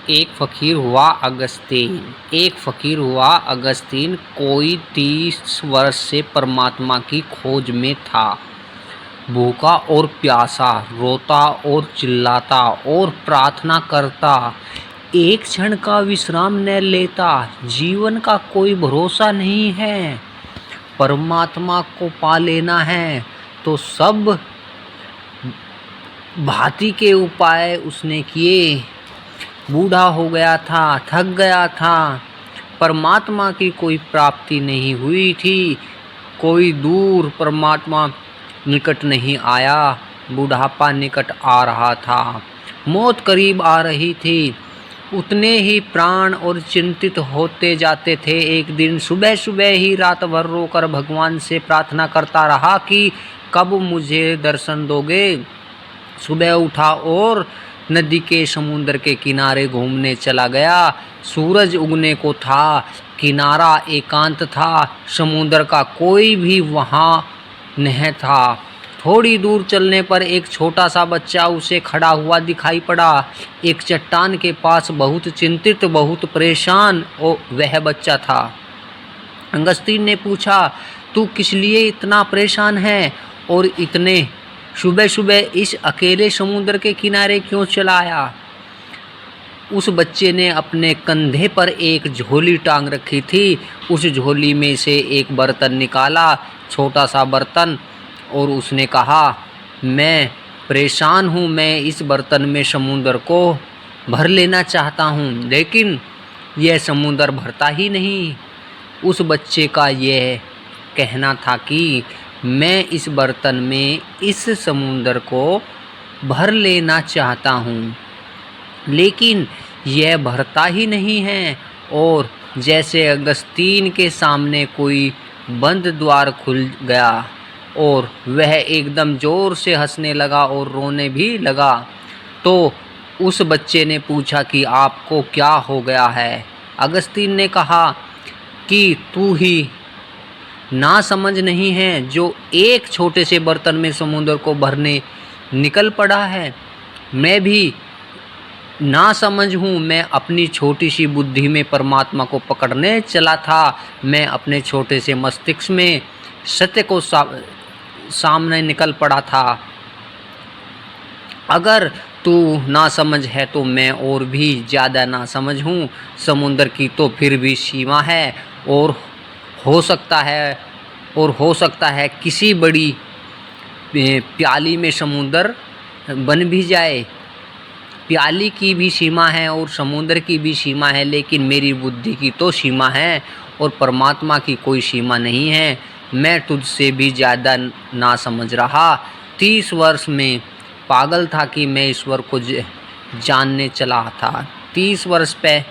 एक फ़कीर हुआ अगस्तीन। कोई 30 वर्ष से परमात्मा की खोज में था। भूखा और प्यासा, रोता और चिल्लाता और प्रार्थना करता, एक क्षण का विश्राम न लेता। जीवन का कोई भरोसा नहीं है। परमात्मा को पा लेना है तो सब भांति के उपाय उसने किए। बूढ़ा हो गया था, थक गया था। परमात्मा की कोई प्राप्ति नहीं हुई थी। कोई दूर परमात्मा निकट नहीं आया। बुढ़ापा निकट आ रहा था। मौत करीब आ रही थी। उतने ही प्राण और चिंतित होते जाते थे। एक दिन सुबह सुबह ही रात भर रोकर भगवान से प्रार्थना करता रहा कि कब मुझे दर्शन दोगे। सुबह उठा और नदी के समुद्र के किनारे घूमने चला गया। सूरज उगने को था। किनारा एकांत था। समुद्र का कोई भी वहाँ नहीं था। थोड़ी दूर चलने पर एक छोटा सा बच्चा उसे खड़ा हुआ दिखाई पड़ा। एक चट्टान के पास बहुत चिंतित, बहुत परेशान वह बच्चा था। अगस्तीन ने पूछा, तू किस लिए इतना परेशान है और इतने सुबह सुबह इस अकेले समुद्र के किनारे क्यों चला आया? उस बच्चे ने अपने कंधे पर एक झोली टांग रखी थी। उस झोली में से एक बर्तन निकाला, छोटा सा बर्तन, और उसने कहा, मैं परेशान हूँ। मैं इस बर्तन में समुद्र को भर लेना चाहता हूँ, लेकिन यह समुद्र भरता ही नहीं। उस बच्चे का यह कहना था कि मैं इस बर्तन में इस समुद्र को भर लेना चाहता हूँ, लेकिन यह भरता ही नहीं है। और जैसे अगस्तीन के सामने कोई बंद द्वार खुल गया और वह एकदम ज़ोर से हंसने लगा और रोने भी लगा। तो उस बच्चे ने पूछा कि आपको क्या हो गया है? अगस्तीन ने कहा कि तू ही ना समझ नहीं है जो एक छोटे से बर्तन में समुद्र को भरने निकल पड़ा है। मैं भी ना समझ हूँ। मैं अपनी छोटी सी बुद्धि में परमात्मा को पकड़ने चला था। मैं अपने छोटे से मस्तिष्क में सत्य को सामने निकल पड़ा था। अगर तू ना समझ है तो मैं और भी ज़्यादा ना समझ हूँ। समुद्र की तो फिर भी सीमा है, और हो सकता है किसी बड़ी प्याली में समुद्र बन भी जाए। प्याली की भी सीमा है और समुद्र की भी सीमा है, लेकिन मेरी बुद्धि की तो सीमा है और परमात्मा की कोई सीमा नहीं है। मैं तुझसे भी ज़्यादा ना समझ रहा। 30 वर्ष में पागल था कि मैं ईश्वर को जानने चला था। 30 वर्ष पे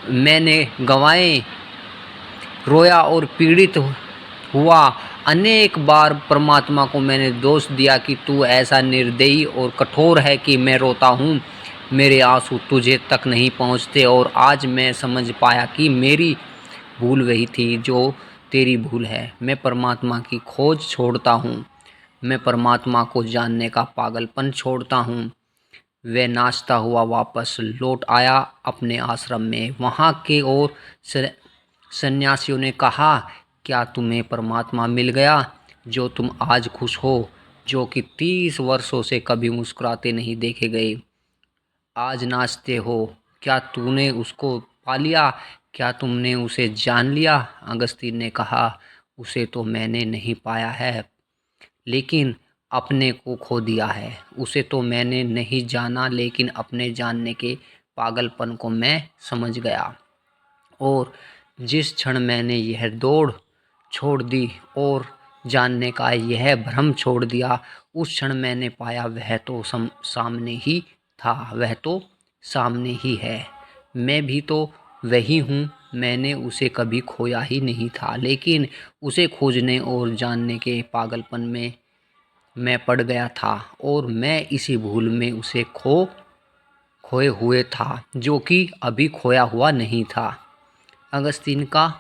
मैंने गंवाए, रोया और पीड़ित हुआ। अनेक बार परमात्मा को मैंने दोष दिया कि तू ऐसा निर्दयी और कठोर है कि मैं रोता हूँ, मेरे आंसू तुझे तक नहीं पहुँचते। और आज मैं समझ पाया कि मेरी भूल वही थी जो तेरी भूल है। मैं परमात्मा की खोज छोड़ता हूँ। मैं परमात्मा को जानने का पागलपन छोड़ता हूँ। वह नाचता हुआ वापस लौट आया अपने आश्रम में। वहाँ के और सन्यासियों ने कहा, क्या तुम्हें परमात्मा मिल गया जो तुम आज खुश हो, जो कि 30 वर्षों से कभी मुस्कुराते नहीं देखे गए, आज नाचते हो? क्या तूने उसको पा लिया? क्या तुमने उसे जान लिया? अगस्तीन ने कहा, उसे तो मैंने नहीं पाया है, लेकिन अपने को खो दिया है। उसे तो मैंने नहीं जाना, लेकिन अपने जानने के पागलपन को मैं समझ गया। और जिस क्षण मैंने यह दौड़ छोड़ दी और जानने का यह भ्रम छोड़ दिया, उस क्षण मैंने पाया वह तो सामने ही था, वह तो सामने ही है। मैं भी तो वही हूँ। मैंने उसे कभी खोया ही नहीं था, लेकिन उसे खोजने और जानने के पागलपन में मैं पड़ गया था, और मैं इसी भूल में उसे खोए हुए था, जो कि अभी खोया हुआ नहीं था। अगस्तीन का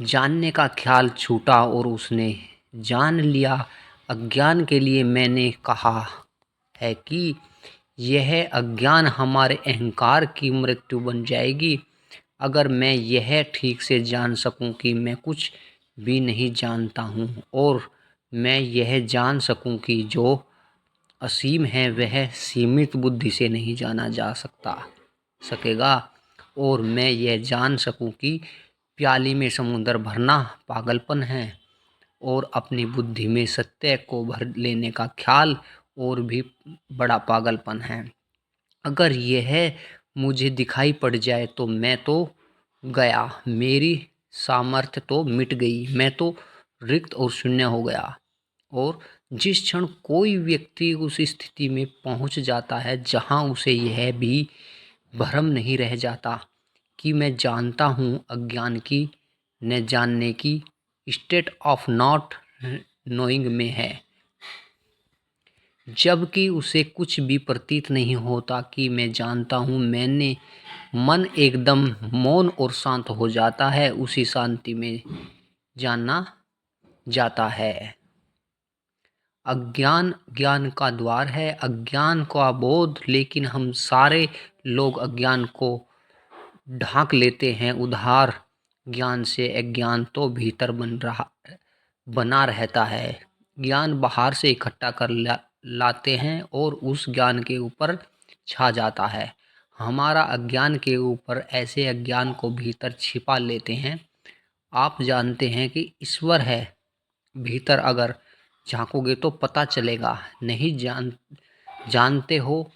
जानने का ख्याल छूटा और उसने जान लिया। अज्ञान के लिए मैंने कहा है कि यह अज्ञान हमारे अहंकार की मृत्यु बन जाएगी। अगर मैं यह ठीक से जान सकूं कि मैं कुछ भी नहीं जानता हूं, और मैं यह जान सकूं कि जो असीम है वह सीमित बुद्धि से नहीं जाना जा सकेगा, और मैं यह जान सकूं कि प्याली में समुद्र भरना पागलपन है, और अपनी बुद्धि में सत्य को भर लेने का ख्याल और भी बड़ा पागलपन है। अगर यह मुझे दिखाई पड़ जाए तो मैं तो गया, मेरी सामर्थ्य तो मिट गई, मैं तो रिक्त और शून्य हो गया। और जिस क्षण कोई व्यक्ति उस स्थिति में पहुंच जाता है जहां उसे यह भी भ्रम नहीं रह जाता कि मैं जानता हूं, अज्ञान की न जानने की स्टेट ऑफ नॉट नोइंग में है, जबकि उसे कुछ भी प्रतीत नहीं होता कि मैं जानता हूँ, मैंने मन एकदम मौन और शांत हो जाता है। उसी शांति में जाना जाता है। अज्ञान ज्ञान का द्वार है, अज्ञान का बोध, लेकिन हम सारे लोग अज्ञान को ढांक लेते हैं उधार ज्ञान से। अज्ञान तो भीतर बना रहता है। ज्ञान बाहर से इकट्ठा कर लाते हैं और उस ज्ञान के ऊपर छा जाता है। हमारा अज्ञान के ऊपर ऐसे अज्ञान को भीतर छिपा लेते हैं। आप जानते हैं कि ईश्वर है, भीतर अगर झांकोगे तो पता चलेगा। नहीं जानते हो,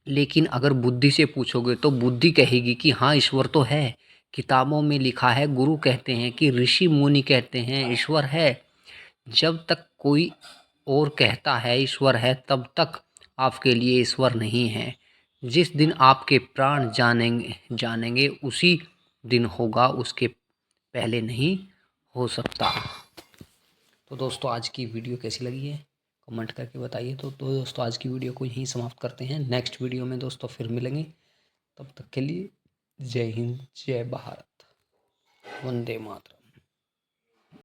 लेकिन अगर बुद्धि से पूछोगे तो बुद्धि कहेगी कि हाँ ईश्वर तो है, किताबों में लिखा है, गुरु कहते हैं कि ऋषि मुनि कहते हैं ईश्वर है। जब तक कोई और कहता है ईश्वर है, तब तक आपके लिए ईश्वर नहीं है। जिस दिन आपके प्राण जानेंगे उसी दिन होगा, उसके पहले नहीं हो सकता। तो दोस्तों आज की वीडियो कैसी लगी है कमेंट करके बताइए। तो दोस्तों आज की वीडियो को यहीं समाप्त करते हैं। नेक्स्ट वीडियो में दोस्तों फिर मिलेंगे, तब तक के लिए जय हिंद, जय भारत, वंदे मातरम।